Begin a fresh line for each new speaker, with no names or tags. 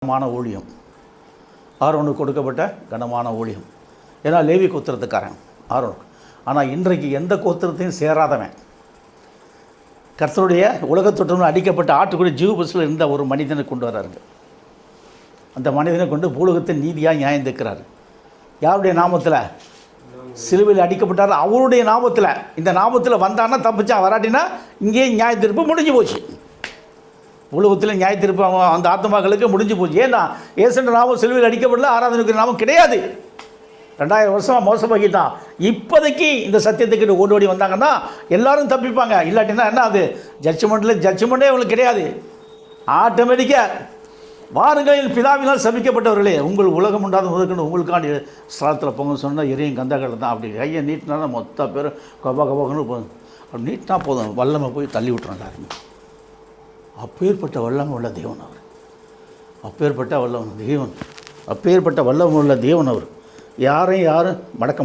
கனமான ஊழியம், ஆரோனுக்கு கொடுக்கப்பட்ட கனமான ஊழியம். ஏன்னா லேவி கோத்திரத்துக்காரன் ஆரோனுக்கு. ஆனால் இன்றைக்கு எந்த கோத்திரத்தையும் சேராதவன், கர்த்தருடைய உலகத்தொற்று அடிக்கப்பட்ட ஆட்டுக்குடி ஜீவபஸில் இருந்த ஒரு மனிதனை கொண்டு வர்றாருங்க. அந்த மனிதனை கொண்டு பூலகத்தை நீதியாக நியாயம் தீர்க்கிறார். யாருடைய நாமத்தில்? சிலுவையில் அடிக்கப்பட்டார் அவருடைய நாமத்தில். இந்த நாமத்தில் வந்தான்னா தப்பிச்சா, வராட்டினா இங்கேயே நியாய தீர்ப்பு முடிஞ்சு போச்சு. உலகத்தில் நியாய தீர்ப்பு அந்த ஆத்மாக்களுக்கு முடிஞ்சு போச்சு. ஏன்னா ஏசுன்ற நாமம் சிலுவையில் அடிக்கப்படல, ஆராதனைக்கு நாமம் கிடையாது. 2000 வருஷமாக மோசமாக்கிட்டான். இப்போதைக்கு இந்த சத்தியத்துக்கிட்ட ஓடி வந்தாங்கன்னா எல்லோரும் தப்பிப்பாங்க. இல்லாட்டினா என்ன, அது ஜட்ஜ்மெண்ட்டே அவங்களுக்கு கிடையாது. ஆட்டோமேட்டிக்காக வாருங்கள் பிதாவினால் சபிக்கப்பட்டவர்களே, உங்கள் உலகம் உண்டாத முதற்கொண்டு உங்களுக்காண்டி ஸ்தலத்தில் பொங்கல் சொன்னால் எரியும் கந்தக்கடை தான். அப்படி கையை நீட்டினா மொத்த பேர் கபாகன்னு போதும். அப்படி நீட்டினா போதும், வல்லமை போய் தள்ளி விட்டுறோம் எல்லாருமே. அப்பேற்பட்ட வல்லமை உள்ள தேவன் அவர். அப்பேற்பட்ட வல்லமை தேவன், அப்பேற்பட்ட வல்லமை உள்ள தேவன் அவர். யாரையும் யாரும் மடக்க முடியாது.